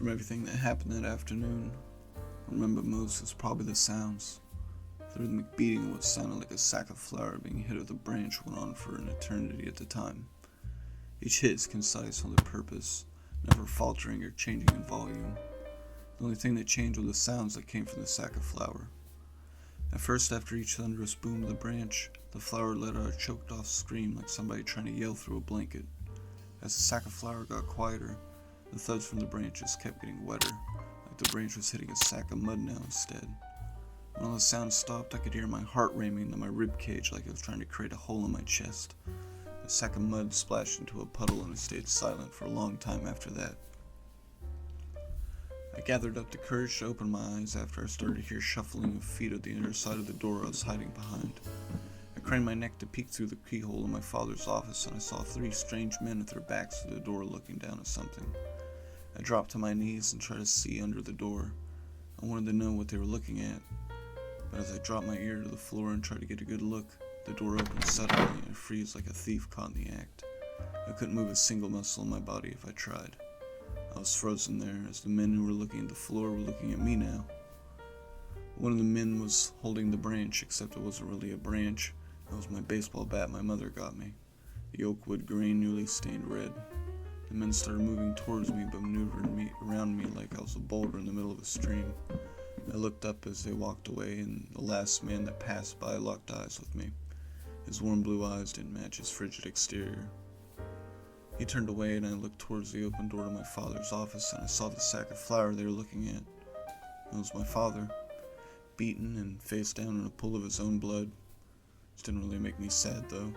From everything that happened that afternoon, I remember most was probably the sounds. The rhythmic beating of what sounded like a sack of flour being hit with a branch went on for an eternity at the time. Each hit is concise with a purpose, never faltering or changing in volume. The only thing that changed were the sounds that came from the sack of flour. At first, after each thunderous boom of the branch, the flour let out a choked-off scream like somebody trying to yell through a blanket. As the sack of flour got quieter, the thuds from the branches kept getting wetter, like the branch was hitting a sack of mud now instead. When all the sounds stopped, I could hear my heart ramming into my rib cage like it was trying to create a hole in my chest. The sack of mud splashed into a puddle and it stayed silent for a long time after that. I gathered up the courage to open my eyes after I started to hear shuffling of feet at the inner side of the door I was hiding behind. I craned my neck to peek through the keyhole in my father's office, and I saw three strange men with their backs to the door looking down at something. I dropped to my knees and tried to see under the door. I wanted to know what they were looking at, but as I dropped my ear to the floor and tried to get a good look, the door opened suddenly and I froze like a thief caught in the act. I couldn't move a single muscle in my body if I tried. I was frozen there as the men who were looking at the floor were looking at me now. One of the men was holding the branch, except it wasn't really a branch. It was my baseball bat my mother got me, the oak wood grain newly stained red. The men started moving towards me but maneuvering me around me like I was a boulder in the middle of a stream. I looked up as they walked away, and the last man that passed by locked eyes with me. His warm blue eyes didn't match his frigid exterior. He turned away and I looked towards the open door to my father's office, and I saw the sack of flour they were looking at. It was my father, beaten and face down in a pool of his own blood. This didn't really make me sad though.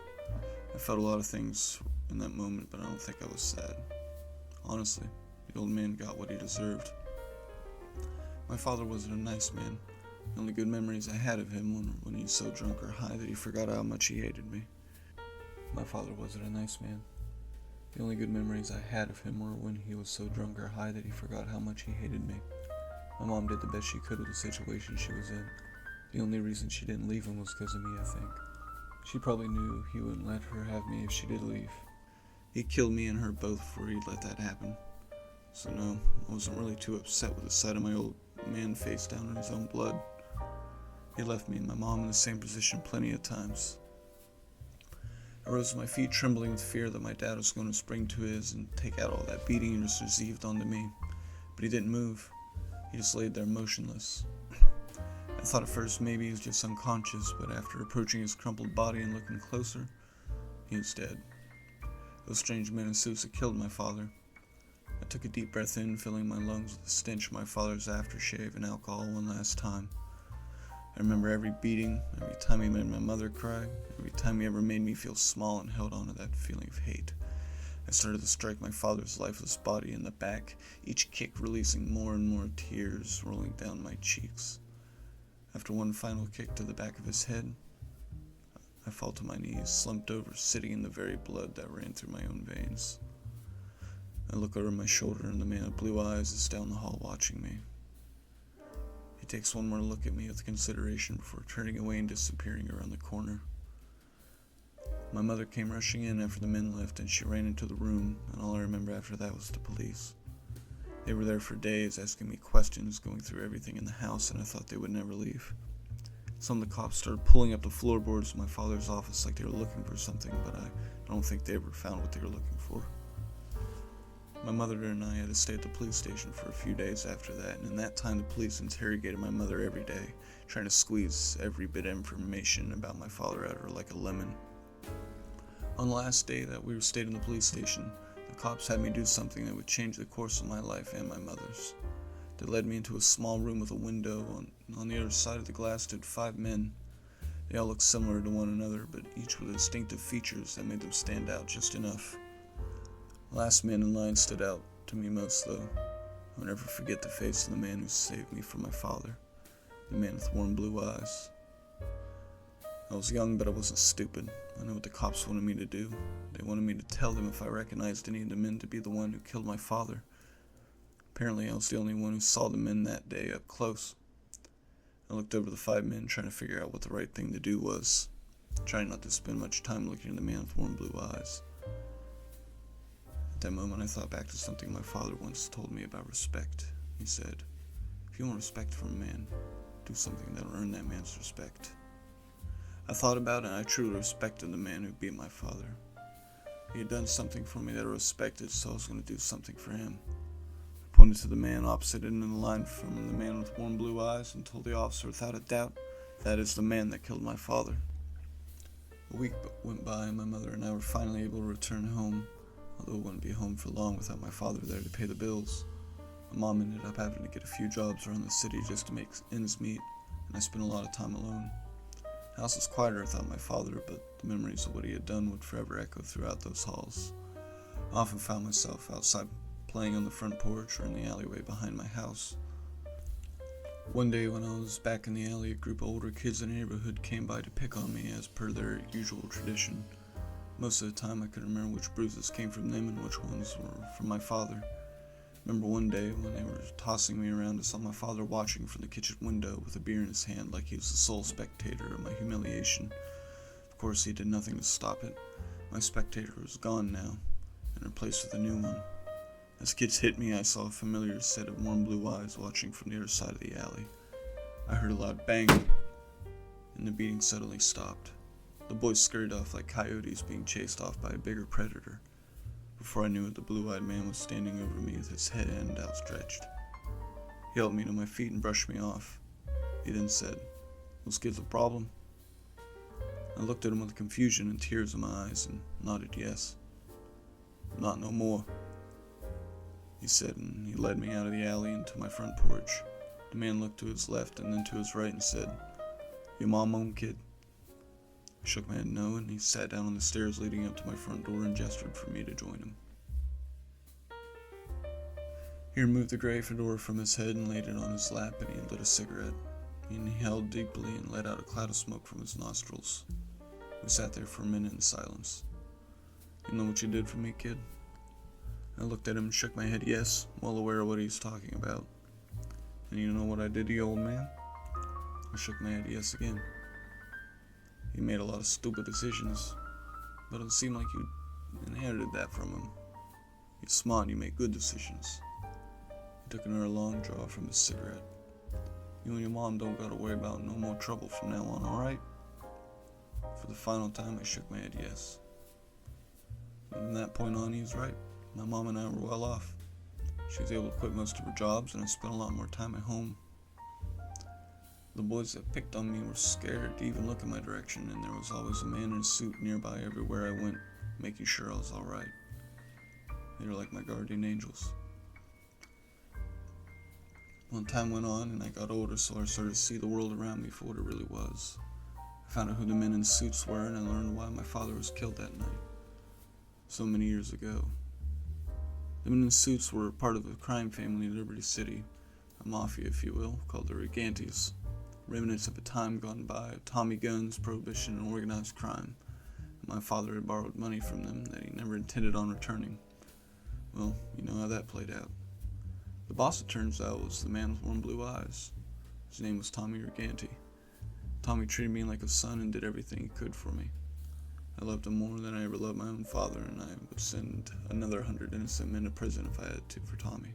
I felt a lot of things in that moment, but I don't think I was sad. Honestly, the old man got what he deserved. My father wasn't a nice man. The only good memories I had of him were when he was so drunk or high that he forgot how much he hated me. My father wasn't a nice man. The only good memories I had of him were when he was so drunk or high that he forgot how much he hated me. My mom did the best she could with the situation she was in. The only reason she didn't leave him was because of me, I think. She probably knew he wouldn't let her have me if she did leave. He killed me and her both before he'd let that happen. So no, I wasn't really too upset with the sight of my old man face down in his own blood. He left me and my mom in the same position plenty of times. I rose to my feet trembling with fear that my dad was going to spring to his and take out all that beating he just received onto me. But he didn't move. He just laid there motionless. I thought at first maybe he was just unconscious, but after approaching his crumpled body and looking closer, he was dead. Those strange men in suits had killed my father. I took a deep breath in, filling my lungs with the stench of my father's aftershave and alcohol one last time. I remember every beating, every time he made my mother cry, every time he ever made me feel small and held on to that feeling of hate. I started to strike my father's lifeless body in the back, each kick releasing more and more tears rolling down my cheeks. After one final kick to the back of his head, I fall to my knees, slumped over, sitting in the very blood that ran through my own veins. I look over my shoulder and the man with blue eyes is down the hall watching me. He takes one more look at me with consideration before turning away and disappearing around the corner. My mother came rushing in after the men left, and she ran into the room, and all I remember after that was the police. They were there for days, asking me questions, going through everything in the house, and I thought they would never leave. Some of the cops started pulling up the floorboards of my father's office like they were looking for something, but I don't think they ever found what they were looking for. My mother and I had to stay at the police station for a few days after that, and in that time the police interrogated my mother every day, trying to squeeze every bit of information about my father out of her like a lemon. On the last day that we stayed in the police station, the cops had me do something that would change the course of my life and my mother's. They led me into a small room with a window. On the other side of the glass stood 5 men. They all looked similar to one another, but each with distinctive features that made them stand out just enough. The last man in line stood out to me most, though. I'll never forget the face of the man who saved me from my father, the man with warm blue eyes. I was young, but I wasn't stupid. I knew what the cops wanted me to do. They wanted me to tell them if I recognized any of the men to be the one who killed my father. Apparently, I was the only one who saw the men that day up close. I looked over the 5 men, trying to figure out what the right thing to do was, trying not to spend much time looking at the man with warm blue eyes. At that moment, I thought back to something my father once told me about respect. He said, "If you want respect from a man, do something that'll earn that man's respect." I thought about it, and I truly respected the man who beat my father. He had done something for me that I respected, so I was going to do something for him. I pointed to the man opposite in the line from the man with warm blue eyes and told the officer without a doubt, "That is the man that killed my father." A week went by, and my mother and I were finally able to return home, although I wouldn't be home for long without my father there to pay the bills. My mom ended up having to get a few jobs around the city just to make ends meet, and I spent a lot of time alone. The house was quieter without my father, but the memories of what he had done would forever echo throughout those halls. I often found myself outside playing on the front porch or in the alleyway behind my house. One day when I was back in the alley, a group of older kids in the neighborhood came by to pick on me as per their usual tradition. Most of the time I couldn't remember which bruises came from them and which ones were from my father. I remember one day when they were tossing me around, I saw my father watching from the kitchen window with a beer in his hand like he was the sole spectator of my humiliation. Of course, he did nothing to stop it. My spectator was gone now, and replaced with a new one. As kids hit me, I saw a familiar set of warm blue eyes watching from the other side of the alley. I heard a loud bang, and the beating suddenly stopped. The boys scurried off like coyotes being chased off by a bigger predator. Before I knew it, the blue-eyed man was standing over me with his head end outstretched. He helped me to my feet and brushed me off. He then said, "Those kids a problem?" I looked at him with confusion and tears in my eyes and nodded yes. "Not no more," he said, and he led me out of the alley into my front porch. The man looked to his left and then to his right and said, "Your mom home, kid?" I shook my head no, and he sat down on the stairs leading up to my front door and gestured for me to join him. He removed the gray fedora from his head and laid it on his lap, and he lit a cigarette. He inhaled deeply and let out a cloud of smoke from his nostrils. We sat there for a minute in silence. "You know what you did for me, kid?" I looked at him and shook my head yes, well aware of what he was talking about. "And you know what I did to you, old man?" I shook my head yes again. "He made a lot of stupid decisions, but it seemed like you inherited that from him. You're smart and you make good decisions." He took another long draw from his cigarette. "You and your mom don't gotta worry about no more trouble from now on, alright?" For the final time, I shook my head yes. From that point on, he was right. My mom and I were well off. She was able to quit most of her jobs, and I spent a lot more time at home. The boys that picked on me were scared to even look in my direction, and there was always a man in a suit nearby everywhere I went, making sure I was alright. They were like my guardian angels. Well, time went on, and I got older, so I started to see the world around me for what it really was. I found out who the men in suits were, and I learned why my father was killed that night, so many years ago. The men in suits were part of a crime family in Liberty City, a mafia, if you will, called the Raghantis. Remnants of a time gone by of Tommy guns, prohibition, and organized crime. My father had borrowed money from them that he never intended on returning. Well, you know how that played out. The boss, it turns out, was the man with warm blue eyes. His name was Tommy Raghanti. Tommy treated me like a son and did everything he could for me. I loved him more than I ever loved my own father, and I would send another 100 innocent men to prison if I had to for Tommy.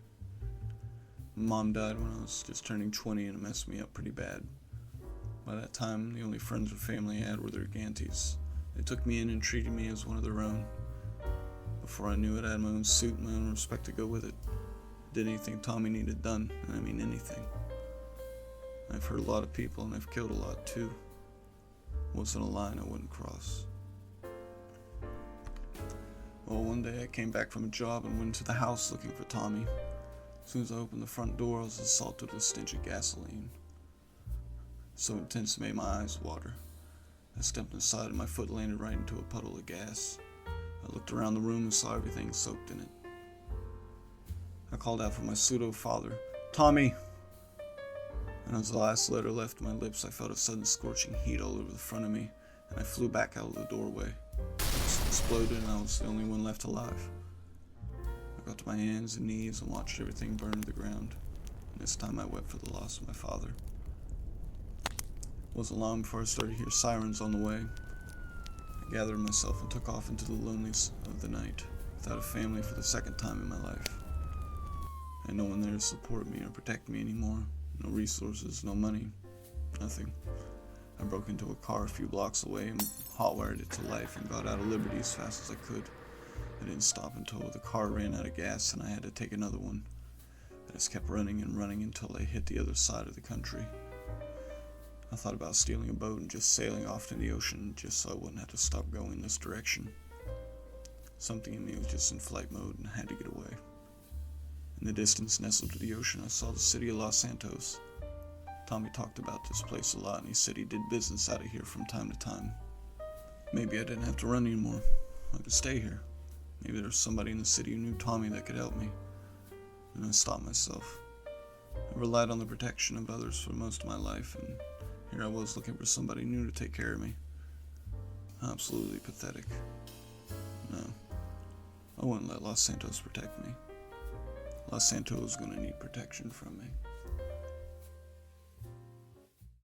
My mom died when I was just turning 20, and it messed me up pretty bad. By that time, the only friends or family I had were the Raghantis. They took me in and treated me as one of their own. Before I knew it, I had my own suit and my own respect to go with it. Did anything Tommy needed done, and I mean anything. I've hurt a lot of people, and I've killed a lot too. Wasn't a line I wouldn't cross. Well, one day I came back from a job and went into the house looking for Tommy. As soon as I opened the front door, I was assaulted with a stench of gasoline. So intense it made my eyes water. I stepped inside and my foot landed right into a puddle of gas. I looked around the room and saw everything soaked in it. I called out for my pseudo-father, "Tommy!" And as the last letter left my lips, I felt a sudden scorching heat all over the front of me, and I flew back out of the doorway. It exploded and I was the only one left alive. I got to my hands and knees and watched everything burn to the ground, and this time I wept for the loss of my father. It wasn't long before I started to hear sirens on the way. I gathered myself and took off into the loneliness of the night. without a family for the second time in my life. And no one there to support me or protect me anymore. No resources, no money, nothing. I broke into a car a few blocks away and hot-wired it to life and got out of Liberty as fast as I could. I didn't stop until the car ran out of gas and I had to take another one. I just kept running and running until I hit the other side of the country. I thought about stealing a boat and just sailing off to the ocean just so I wouldn't have to stop going this direction. Something in me was just in flight mode and I had to get away. In the distance, nestled to the ocean, I saw the city of Los Santos. Tommy talked about this place a lot and he said he did business out of here from time to time. Maybe I didn't have to run anymore. I could stay here. Maybe there was somebody in the city who knew Tommy that could help me. And I stopped myself. I relied on the protection of others for most of my life, and here I was looking for somebody new to take care of me. Absolutely pathetic. No, I wouldn't let Los Santos protect me. Los Santos was going to need protection from me.